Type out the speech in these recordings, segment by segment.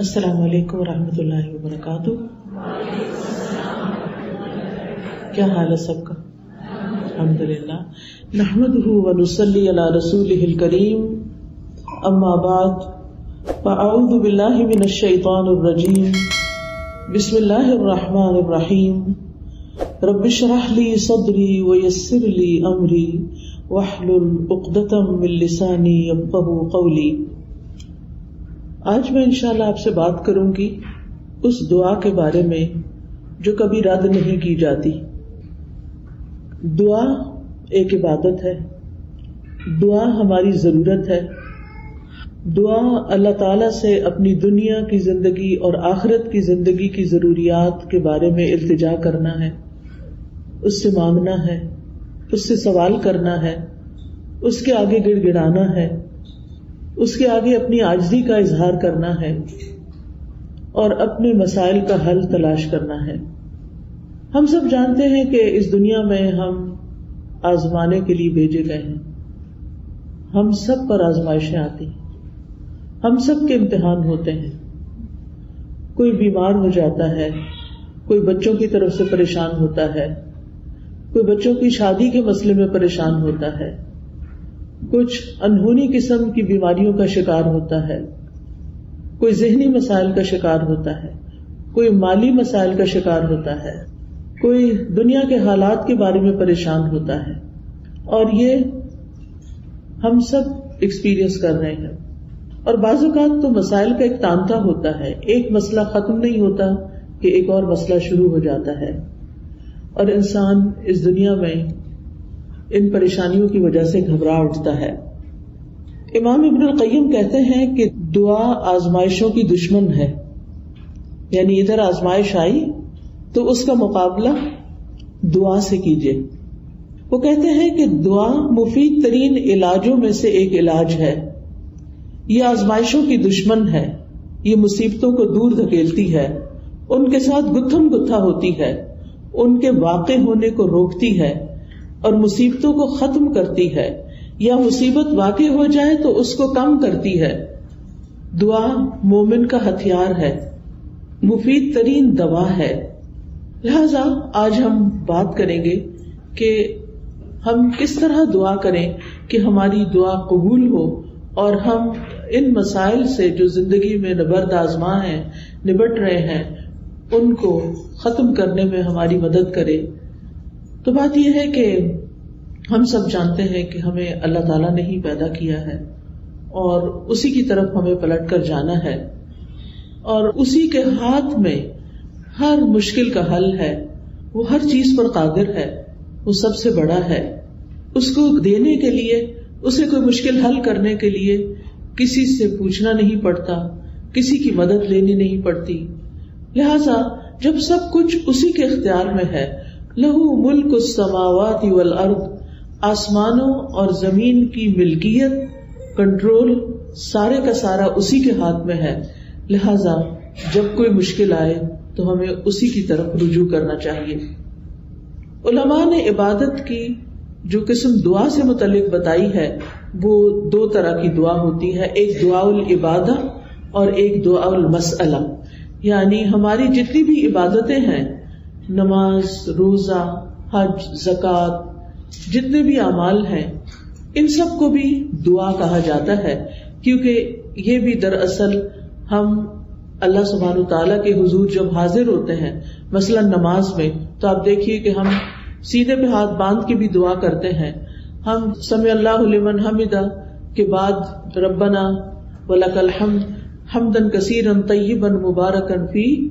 السلام علیکم ورحمۃ اللہ وبرکاتہ. کیا حال ہے سب کا؟ الحمدللہ. نحمده ونصلی علی رسولہ الکریم. اما بعد فاعوذ باللہ من الشیطان الرجیم. بسم اللہ الرحمن الرحیم. رب اشرح لی صدری ویسر لی امری واحلل عقدۃ من لسانی یفقہوا قولی. آج میں انشاءاللہ آپ سے بات کروں گی اس دعا کے بارے میں جو کبھی رد نہیں کی جاتی. دعا ایک عبادت ہے، دعا ہماری ضرورت ہے. دعا اللہ تعالیٰ سے اپنی دنیا کی زندگی اور آخرت کی زندگی کی ضروریات کے بارے میں التجا کرنا ہے، اس سے مانگنا ہے، اس سے سوال کرنا ہے، اس کے آگے گڑ گڑانا ہے، اس کے آگے اپنی عاجزی کا اظہار کرنا ہے اور اپنے مسائل کا حل تلاش کرنا ہے. ہم سب جانتے ہیں کہ اس دنیا میں ہم آزمانے کے لیے بھیجے گئے ہیں. ہم سب پر آزمائشیں آتی ہیں، ہم سب کے امتحان ہوتے ہیں. کوئی بیمار ہو جاتا ہے، کوئی بچوں کی طرف سے پریشان ہوتا ہے، کوئی بچوں کی شادی کے مسئلے میں پریشان ہوتا ہے، کچھ انہونی قسم کی بیماریوں کا شکار ہوتا ہے، کوئی ذہنی مسائل کا شکار ہوتا ہے، کوئی مالی مسائل کا شکار ہوتا ہے، کوئی دنیا کے حالات کے بارے میں پریشان ہوتا ہے. اور یہ ہم سب ایکسپیرئنس کر رہے ہیں. اور بعض اوقات تو مسائل کا ایک تانتا ہوتا ہے، ایک مسئلہ ختم نہیں ہوتا کہ ایک اور مسئلہ شروع ہو جاتا ہے، اور انسان اس دنیا میں ان پریشانیوں کی وجہ سے گھبرا اٹھتا ہے. امام ابن القیم کہتے ہیں کہ دعا آزمائشوں کی دشمن ہے. یعنی ادھر آزمائش آئی تو اس کا مقابلہ دعا سے کیجیے. وہ کہتے ہیں کہ دعا مفید ترین علاجوں میں سے ایک علاج ہے. یہ آزمائشوں کی دشمن ہے، یہ مصیبتوں کو دور دھکیلتی ہے، ان کے ساتھ گتھم گتھا ہوتی ہے، ان کے واقع ہونے کو روکتی ہے اور مصیبتوں کو ختم کرتی ہے، یا مصیبت واقع ہو جائے تو اس کو کم کرتی ہے. دعا مومن کا ہتھیار ہے، مفید ترین دوا ہے. لہذا آج ہم بات کریں گے کہ ہم کس طرح دعا کریں کہ ہماری دعا قبول ہو اور ہم ان مسائل سے جو زندگی میں نبرد آزما ہیں، نبٹ رہے ہیں، ان کو ختم کرنے میں ہماری مدد کرے. تو بات یہ ہے کہ ہم سب جانتے ہیں کہ ہمیں اللہ تعالیٰ نے ہی پیدا کیا ہے اور اسی کی طرف ہمیں پلٹ کر جانا ہے، اور اسی کے ہاتھ میں ہر مشکل کا حل ہے. وہ ہر چیز پر قادر ہے، وہ سب سے بڑا ہے. اس کو دینے کے لیے، اسے کوئی مشکل حل کرنے کے لیے کسی سے پوچھنا نہیں پڑتا، کسی کی مدد لینی نہیں پڑتی. لہذا جب سب کچھ اسی کے اختیار میں ہے، لہو ملک السماوات والارض، آسمانوں اور زمین کی ملکیت، کنٹرول سارے کا سارا اسی کے ہاتھ میں ہے. لہذا جب کوئی مشکل آئے تو ہمیں اسی کی طرف رجوع کرنا چاہیے. علماء نے عبادت کی جو قسم دعا سے متعلق بتائی ہے وہ دو طرح کی دعا ہوتی ہے، ایک دعاء العبادہ اور ایک دعاء المسئلہ. یعنی ہماری جتنی بھی عبادتیں ہیں، نماز، روزہ، حج، زکوٰۃ، جتنے بھی اعمال ہیں، ان سب کو بھی دعا کہا جاتا ہے، کیونکہ یہ بھی دراصل ہم اللہ سبحانہ تعالیٰ کے حضور جب حاضر ہوتے ہیں، مثلا نماز میں، تو آپ دیکھیے کہ ہم سینے پہ ہاتھ باندھ کے بھی دعا کرتے ہیں. ہم سمع اللہ لمن حمدہ کے بعد ربنا ولک الحمد حمدا کثیرا طیبا مبارکا فیہ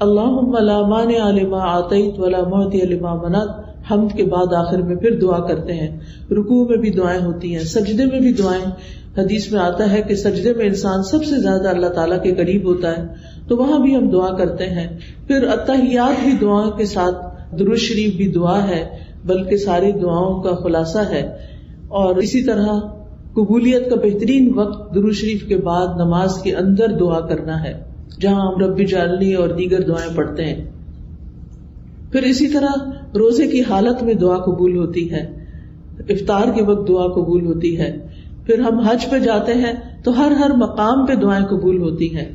اللہم لا مانع لما اعطیت ولا معطی لما منعت. حمد کے بعد آخر میں پھر دعا کرتے ہیں. رکوع میں بھی دعائیں ہوتی ہیں، سجدے میں بھی دعائیں. حدیث میں آتا ہے کہ سجدے میں انسان سب سے زیادہ اللہ تعالیٰ کے قریب ہوتا ہے، تو وہاں بھی ہم دعا کرتے ہیں. پھر اتحیات بھی دعا کے ساتھ، درود شریف بھی دعا ہے، بلکہ ساری دعاؤں کا خلاصہ ہے. اور اسی طرح قبولیت کا بہترین وقت درود شریف کے بعد نماز کے اندر دعا کرنا ہے، جہاں ہم رب اجعلنی اور دیگر دعائیں پڑھتے ہیں. پھر اسی طرح روزے کی حالت میں دعا قبول ہوتی ہے، افطار کے وقت دعا قبول ہوتی ہے. پھر ہم حج پہ جاتے ہیں تو ہر مقام پہ دعائیں قبول ہوتی ہیں.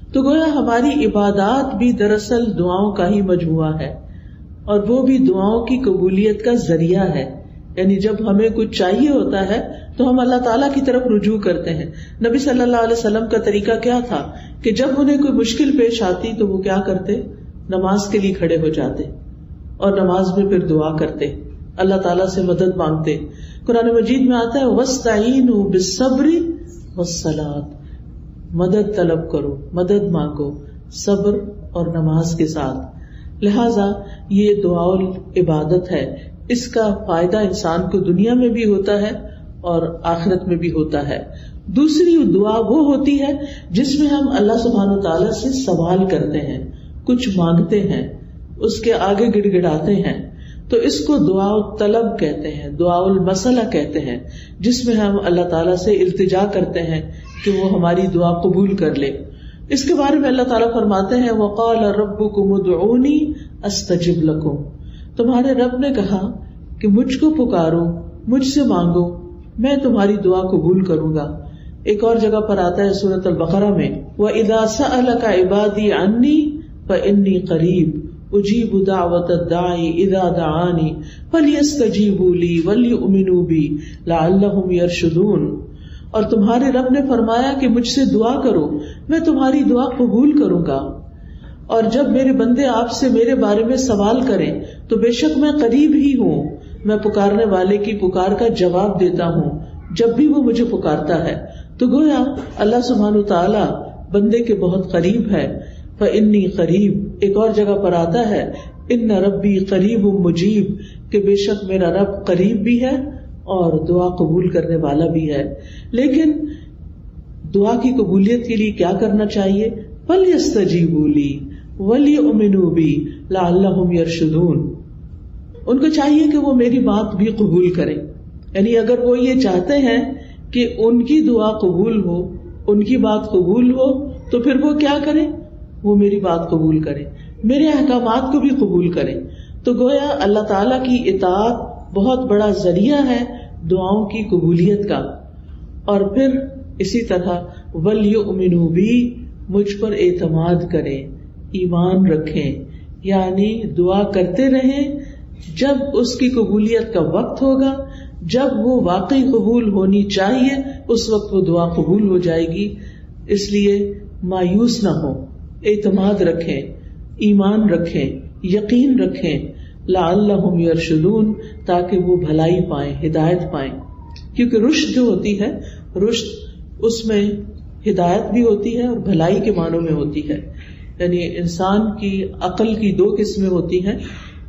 تو گویا ہماری عبادات بھی دراصل دعاؤں کا ہی مجموعہ ہے، اور وہ بھی دعاؤں کی قبولیت کا ذریعہ ہے. یعنی جب ہمیں کچھ چاہیے ہوتا ہے تو ہم اللہ تعالیٰ کی طرف رجوع کرتے ہیں. نبی صلی اللہ علیہ وسلم کا طریقہ کیا تھا کہ جب انہیں کوئی مشکل پیش آتی تو وہ کیا کرتے؟ نماز کے لیے کھڑے ہو جاتے اور نماز میں پھر دعا کرتے، اللہ تعالیٰ سے مدد مانگتے. قرآن مجید میں آتا ہے وَاسْتَعِینُوا بِالصَّبْرِ وَالصَّلَاةِ، مدد طلب کرو، مدد مانگو صبر اور نماز کے ساتھ. لہذا یہ دعا عبادت ہے، اس کا فائدہ انسان کو دنیا میں بھی ہوتا ہے اور آخرت میں بھی ہوتا ہے. دوسری دعا وہ ہوتی ہے جس میں ہم اللہ سبحانہ وتعالیٰ سے سوال کرتے ہیں، کچھ مانگتے ہیں، اس کے آگے گڑ گڑاتے ہیں، تو اس کو دعا طلب کہتے ہیں، دعا المسئلہ کہتے ہیں، جس میں ہم اللہ تعالیٰ سے التجا کرتے ہیں کہ وہ ہماری دعا قبول کر لے. اس کے بارے میں اللہ تعالیٰ فرماتے ہیں وَقَالَ رَبُّكُمُ ادْعُونِي أَسْتَجِبْ لَكُمْ، تمہارے رب نے کہا کہ مجھ کو پکارو، مجھ سے مانگو، میں تمہاری دعا قبول کروں گا. ایک اور جگہ پر آتا ہے سورۃ البقرہ میں وَإِذَا سَأَلَكَ عِبَادِي عَنِّي فَإِنِّي قَرِيبٌ اجیب دعوت الداعی اذا دعانی فلیستجیبوا لی ولیؤمنوا بی لعلہم یرشدون. اور تمہارے رب نے فرمایا کہ مجھ سے دعا کرو، میں تمہاری دعا قبول کروں گا، اور جب میرے بندے آپ سے میرے بارے میں سوال کریں تو بے شک میں قریب ہی ہوں، میں پکارنے والے کی پکار کا جواب دیتا ہوں جب بھی وہ مجھے پکارتا ہے. تو گویا اللہ سبحانہ وتعالی بندے کے بہت قریب ہے. فإنی قریب، ایک اور جگہ پر آتا ہے ان ربی قریب مجیب، کہ بے شک میرا رب قریب بھی ہے اور دعا قبول کرنے والا بھی ہے. لیکن دعا کی قبولیت کے لیے کیا کرنا چاہیے؟ فَلْيَسْتَجِيبُوا لِي وَلْيُؤْمِنُوا بِي لَعَلَّهُمْ يَرْشُدُونَ. ان کو چاہیے کہ وہ میری بات بھی قبول کریں. یعنی اگر وہ یہ چاہتے ہیں کہ ان کی دعا قبول ہو، ان کی بات قبول ہو، تو پھر وہ کیا کریں؟ وہ میری بات قبول کریں، میرے احکامات کو بھی قبول کریں. تو گویا اللہ تعالیٰ کی اطاعت بہت بڑا ذریعہ ہے دعاؤں کی قبولیت کا. اور پھر اسی طرح وَلْيُؤْمِنُوا بِي، مجھ پر اعتماد کریں، ایمان رکھیں، یعنی دعا کرتے رہیں. جب اس کی قبولیت کا وقت ہوگا، جب وہ واقعی قبول ہونی چاہیے، اس وقت وہ دعا قبول ہو جائے گی. اس لیے مایوس نہ ہو، اعتماد رکھیں، ایمان رکھیں، یقین رکھیں. لعلہم یرشدون، تاکہ وہ بھلائی پائیں، ہدایت پائیں. کیونکہ رشد جو ہوتی ہے، رشد اس میں ہدایت بھی ہوتی ہے اور بھلائی کے معنوں میں ہوتی ہے. یعنی انسان کی عقل کی دو قسمیں ہوتی ہیں.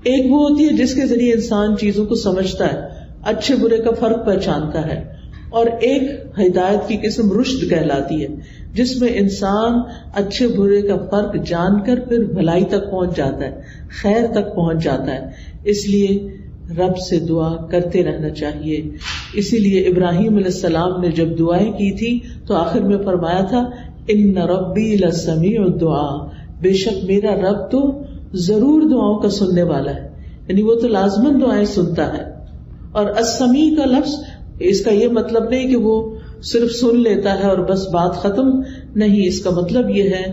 ایک وہ ہوتی ہے جس کے ذریعے انسان چیزوں کو سمجھتا ہے، اچھے برے کا فرق پہچانتا ہے، اور ایک ہدایت کی قسم رشد کہلاتی ہے، جس میں انسان اچھے برے کا فرق جان کر پھر بھلائی تک پہنچ جاتا ہے، خیر تک پہنچ جاتا ہے. اس لیے رب سے دعا کرتے رہنا چاہیے. اسی لیے ابراہیم علیہ السلام نے جب دعائیں کی تھی تو آخر میں فرمایا تھا ان ربی لسمیع الدعاء، بے شک میرا رب تو ضرور دعاؤں کا سننے والا ہے. یعنی وہ تو لازماً دعائیں سنتا ہے. اور السمیع کا لفظ اس کا یہ مطلب نہیں کہ وہ صرف سن لیتا ہے اور بس بات ختم نہیں. اس کا مطلب یہ ہے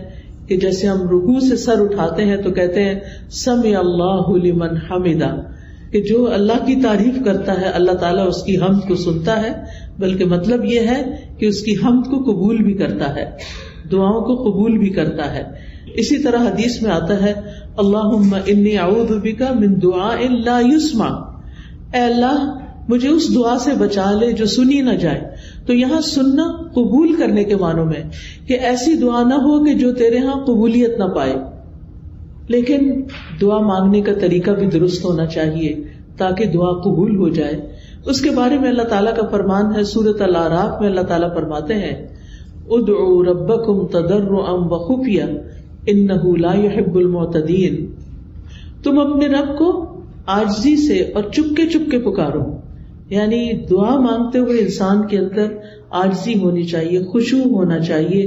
کہ جیسے ہم رکوع سے سر اٹھاتے ہیں تو کہتے ہیں سمع اللہ لمن حمدہ، کہ جو اللہ کی تعریف کرتا ہے اللہ تعالیٰ اس کی حمد کو سنتا ہے، بلکہ مطلب یہ ہے کہ اس کی حمد کو قبول بھی کرتا ہے، دعاؤں کو قبول بھی کرتا ہے. اسی طرح حدیث میں آتا ہے اللہم انی اعوذ بک من دعاء لا یسمع، اے اللہ مجھے اس دعا سے بچا لے جو سنی نہ جائے. تو یہاں سننا قبول کرنے کے معنوں میں کہ ایسی دعا نہ ہو کہ جو تیرے ہاں قبولیت نہ پائے. لیکن دعا مانگنے کا طریقہ بھی درست ہونا چاہیے تاکہ دعا قبول ہو جائے. اس کے بارے میں اللہ تعالیٰ کا فرمان ہے سورۃ الاعراف میں. اللہ تعالیٰ فرماتے ہیں ادعوا ربکم تضرعا وخفیا انہ لا يحب المعتدین، تم اپنے رب کو عاجزی سے اور چپکے چپکے پکارو. یعنی دعا مانگتے ہوئے انسان کے اندر عاجزی ہونی چاہیے، خشوع ہونا چاہیے،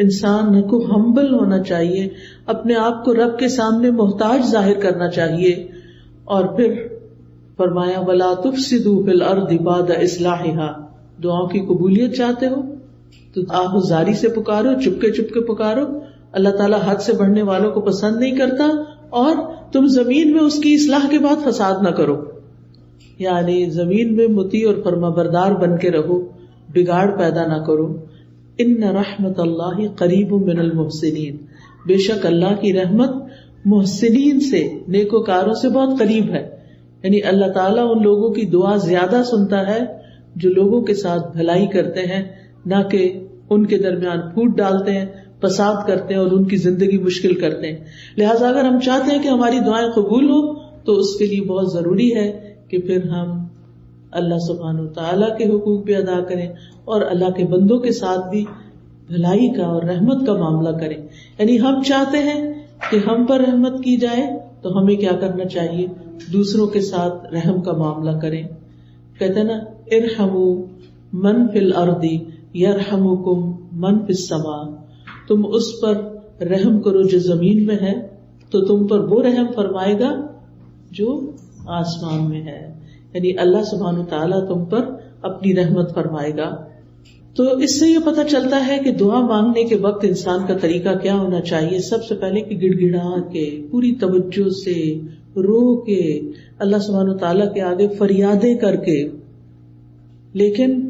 انسان کو ہمبل ہونا چاہیے، اپنے آپ کو رب کے سامنے محتاج ظاہر کرنا چاہیے. اور پھر فرمایا وَلَا تُفْسِدُوا فِي الْأَرْضِ بَعْدَ إِصْلَاحِهَا، دعاؤں کی قبولیت چاہتے ہو تو آہوزاری سے پکارو، چپکے چپکے پکارو، اللہ تعالیٰ حد سے بڑھنے والوں کو پسند نہیں کرتا، اور تم زمین میں اس کی اصلاح کے بعد فساد نہ کرو، یعنی زمین میں مطیع اور فرمانبردار بن کے رہو، بگاڑ پیدا نہ کرو. ان رحمت اللہ قریب من المحسنین، بے شک اللہ کی رحمت محسنین سے، نیکوکاروں سے بہت قریب ہے. یعنی اللہ تعالیٰ ان لوگوں کی دعا زیادہ سنتا ہے جو لوگوں کے ساتھ بھلائی کرتے ہیں، نہ کہ ان کے درمیان پھوٹ ڈالتے ہیں، فساد کرتے ہیں اور ان کی زندگی مشکل کرتے ہیں. لہٰذا اگر ہم چاہتے ہیں کہ ہماری دعائیں قبول ہو تو اس کے لیے بہت ضروری ہے کہ پھر ہم اللہ سبحانہ وتعالیٰ کے حقوق بھی ادا کریں اور اللہ کے بندوں کے ساتھ بھی بھلائی کا اور رحمت کا معاملہ کریں. یعنی ہم چاہتے ہیں کہ ہم پر رحمت کی جائے تو ہمیں کیا کرنا چاہیے؟ دوسروں کے ساتھ رحم کا معاملہ کریں. کہتے ہیں نا ارحموا من فی الارض یرحمکم من فی السماء، تم اس پر رحم کرو جو زمین میں ہے تو تم پر وہ رحم فرمائے گا جو آسمان میں ہے. یعنی اللہ سبحانہ وتعالیٰ تم پر اپنی رحمت فرمائے گا. تو اس سے یہ پتہ چلتا ہے کہ دعا مانگنے کے وقت انسان کا طریقہ کیا ہونا چاہیے. سب سے پہلے کہ گڑ گڑا کے پوری توجہ سے رو کے اللہ سبحانہ وتعالیٰ کے آگے فریادیں کر کے، لیکن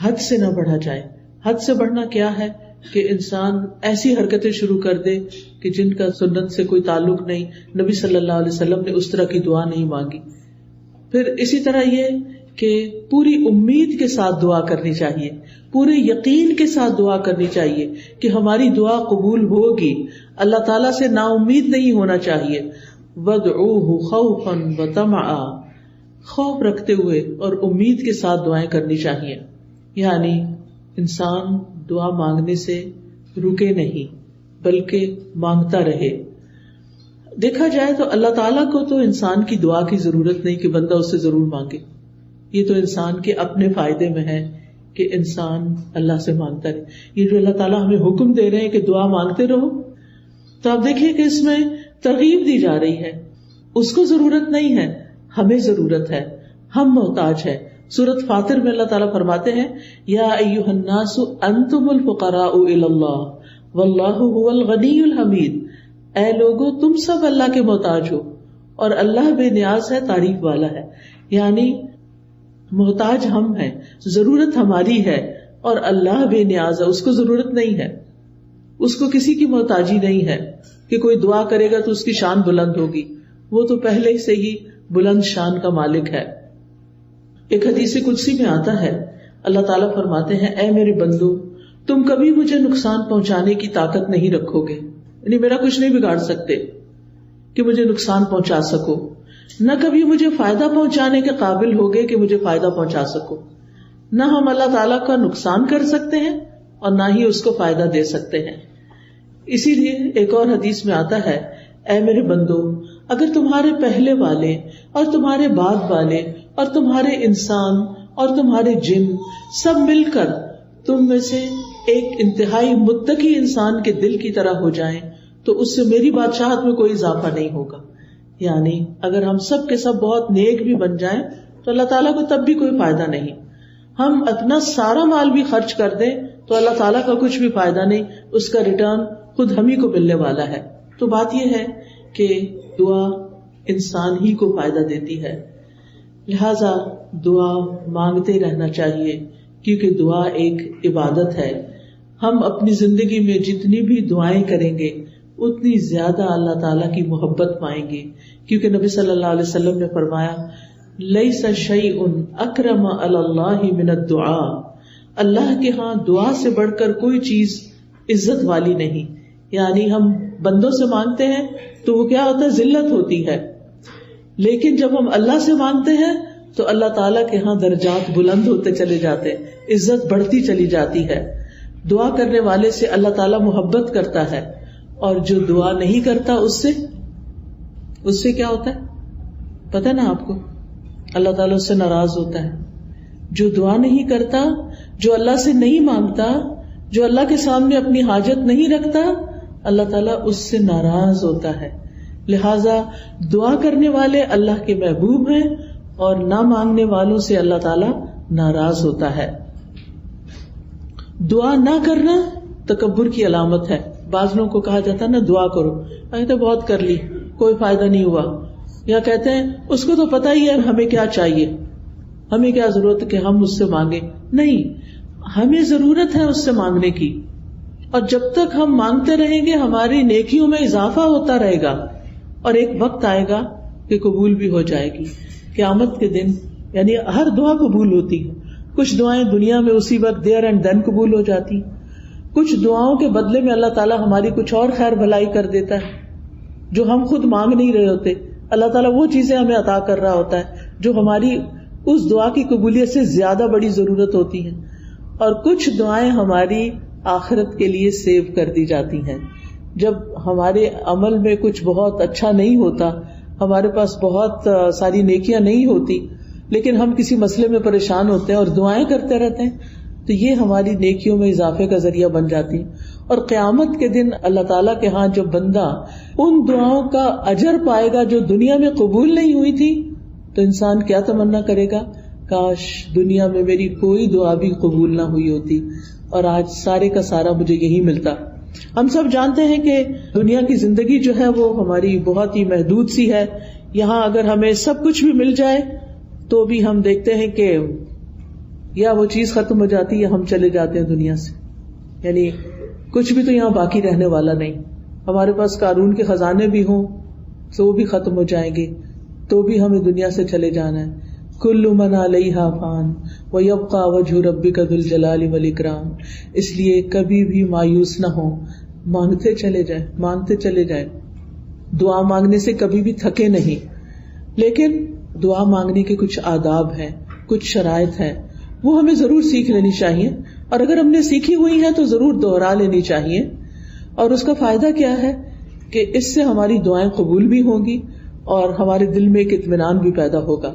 حد سے نہ بڑھا جائے. حد سے بڑھنا کیا ہے کہ انسان ایسی حرکتیں شروع کر دے کہ جن کا سنت سے کوئی تعلق نہیں. نبی صلی اللہ علیہ وسلم نے اس طرح کی دعا نہیں مانگی. پھر اسی طرح یہ کہ پوری امید کے ساتھ دعا کرنی چاہیے، پورے یقین کے ساتھ دعا کرنی چاہیے کہ ہماری دعا قبول ہوگی. اللہ تعالیٰ سے نا امید نہیں ہونا چاہیے. وَادْعُوهُ خَوْفًا وَطَمَعًا، خوف رکھتے ہوئے اور امید کے ساتھ دعائیں کرنی چاہیے. یعنی انسان دعا مانگنے سے رکے نہیں بلکہ مانگتا رہے. دیکھا جائے تو اللہ تعالیٰ کو تو انسان کی دعا کی ضرورت نہیں کہ بندہ اس سے ضرور مانگے. یہ تو انسان کے اپنے فائدے میں ہے کہ انسان اللہ سے مانگتا رہے. یہ جو اللہ تعالیٰ ہمیں حکم دے رہے ہیں کہ دعا مانگتے رہو، تو آپ دیکھیے کہ اس میں ترغیب دی جا رہی ہے. اس کو ضرورت نہیں ہے، ہمیں ضرورت ہے، ہم محتاج ہیں. سورۃ فاطر میں اللہ تعالیٰ فرماتے ہیں یا ایھا الناس انتم الفقراء الی اللہ واللہ هو الغنی الحمید. اے لوگو تم سب اللہ کے محتاج ہو اور اللہ بے نیاز ہے، تعریف والا ہے. یعنی محتاج ہم ہیں، ضرورت ہماری ہے، اور اللہ بے نیاز ہے، اس کو ضرورت نہیں ہے، اس کو کسی کی محتاجی نہیں ہے کہ کوئی دعا کرے گا تو اس کی شان بلند ہوگی. وہ تو پہلے سے ہی بلند شان کا مالک ہے. ایک حدیث قدسی میں آتا ہے اللہ تعالیٰ فرماتے ہیں اے میرے بندو تم کبھی مجھے نقصان پہنچانے کی طاقت نہیں رکھو گے، یعنی میرا کچھ نہیں بگاڑ سکتے کہ مجھے نقصان پہنچا سکو، نہ کبھی مجھے فائدہ پہنچانے کے قابل ہوگے کہ مجھے فائدہ پہنچا سکو. نہ ہم اللہ تعالیٰ کا نقصان کر سکتے ہیں اور نہ ہی اس کو فائدہ دے سکتے ہیں. اسی لیے ایک اور حدیث میں آتا ہے اے میرے بندو اگر تمہارے پہلے والے اور تمہارے بعد والے اور تمہارے انسان اور تمہارے جن سب مل کر تم میں سے ایک انتہائی متقی انسان کے دل کی طرح ہو جائیں تو اس سے میری بادشاہت میں کوئی اضافہ نہیں ہوگا. یعنی اگر ہم سب کے سب بہت نیک بھی بن جائیں تو اللہ تعالیٰ کو تب بھی کوئی فائدہ نہیں. ہم اپنا سارا مال بھی خرچ کر دیں تو اللہ تعالیٰ کا کچھ بھی فائدہ نہیں، اس کا ریٹرن خود ہم ہی کو ملنے والا ہے. تو بات یہ ہے کہ دعا انسان ہی کو فائدہ دیتی ہے. لہذا دعا مانگتے رہنا چاہیے کیونکہ دعا ایک عبادت ہے. ہم اپنی زندگی میں جتنی بھی دعائیں کریں گے اتنی زیادہ اللہ تعالیٰ کی محبت پائیں گے، کیونکہ نبی صلی اللہ علیہ وسلم نے فرمایا لیس شیء اکرم علی اللہ من الدعاء، اللہ کے ہاں دعا سے بڑھ کر کوئی چیز عزت والی نہیں. یعنی ہم بندوں سے مانگتے ہیں تو وہ کیا ہوتا ہے، ذلت ہوتی ہے، لیکن جب ہم اللہ سے مانگتے ہیں تو اللہ تعالیٰ کے ہاں درجات بلند ہوتے چلے جاتے ہیں، عزت بڑھتی چلی جاتی ہے. دعا کرنے والے سے اللہ تعالیٰ محبت کرتا ہے، اور جو دعا نہیں کرتا اس سے کیا ہوتا ہے پتہ ہے نا آپ کو، اللہ تعالیٰ اس سے ناراض ہوتا ہے. جو دعا نہیں کرتا، جو اللہ سے نہیں مانگتا، جو اللہ کے سامنے اپنی حاجت نہیں رکھتا، اللہ تعالیٰ اس سے ناراض ہوتا ہے. لہذا دعا کرنے والے اللہ کے محبوب ہیں اور نہ مانگنے والوں سے اللہ تعالیٰ ناراض ہوتا ہے. دعا نہ کرنا تکبر کی علامت ہے، بعض لوگوں کو کہا جاتا ہے نا دعا کرو، کہتے بہت کر لی کوئی فائدہ نہیں ہوا، یا کہتے ہیں اس کو تو پتہ ہی ہے ہمیں کیا چاہیے، ہمیں کیا ضرورت ہے کہ ہم اس سے مانگیں. نہیں، ہمیں ضرورت ہے اس سے مانگنے کی، اور جب تک ہم مانگتے رہیں گے ہماری نیکیوں میں اضافہ ہوتا رہے گا، اور ایک وقت آئے گا کہ قبول بھی ہو جائے گی. قیامت کے دن یعنی ہر دعا قبول ہوتی ہے. کچھ دعائیں دنیا میں اسی وقت دیر اینڈ دین قبول ہو جاتی، کچھ دعاؤں کے بدلے میں اللہ تعالیٰ ہماری کچھ اور خیر بھلائی کر دیتا ہے جو ہم خود مانگ نہیں رہے ہوتے. اللہ تعالیٰ وہ چیزیں ہمیں عطا کر رہا ہوتا ہے جو ہماری اس دعا کی قبولیت سے زیادہ بڑی ضرورت ہوتی ہے. اور کچھ دعائیں ہماری آخرت کے لیے سیو کر دی جاتی ہیں. جب ہمارے عمل میں کچھ بہت اچھا نہیں ہوتا، ہمارے پاس بہت ساری نیکیاں نہیں ہوتی، لیکن ہم کسی مسئلے میں پریشان ہوتے ہیں اور دعائیں کرتے رہتے ہیں، تو یہ ہماری نیکیوں میں اضافے کا ذریعہ بن جاتی ہیں. اور قیامت کے دن اللہ تعالیٰ کے ہاں جو بندہ ان دعاؤں کا اجر پائے گا جو دنیا میں قبول نہیں ہوئی تھی، تو انسان کیا تمنا کرے گا، کاش دنیا میں میری کوئی دعا بھی قبول نہ ہوئی ہوتی اور آج سارے کا سارا مجھے یہی ملتا. ہم سب جانتے ہیں کہ دنیا کی زندگی جو ہے وہ ہماری بہت ہی محدود سی ہے. یہاں اگر ہمیں سب کچھ بھی مل جائے تو بھی ہم دیکھتے ہیں کہ یا وہ چیز ختم ہو جاتی ہے یا ہم چلے جاتے ہیں دنیا سے. یعنی کچھ بھی تو یہاں باقی رہنے والا نہیں. ہمارے پاس قارون کے خزانے بھی ہوں تو وہ بھی ختم ہو جائیں گے، تو بھی ہمیں دنیا سے چلے جانا ہے. کل من علیہا فان ویبقى وجہ ربک ذو الجلال والاکرام. اس لیے کبھی بھی مایوس نہ ہو، مانگتے چلے جائیں، مانگتے چلے جائیں. دعا مانگنے سے کبھی بھی تھکے نہیں. لیکن دعا مانگنے کے کچھ آداب ہیں، کچھ شرائط ہیں، وہ ہمیں ضرور سیکھ لینی چاہیے، اور اگر ہم نے سیکھی ہوئی ہیں تو ضرور دوہرا لینی چاہیے. اور اس کا فائدہ کیا ہے کہ اس سے ہماری دعائیں قبول بھی ہوں گی اور ہمارے دل میں ایک اطمینان بھی پیدا ہوگا.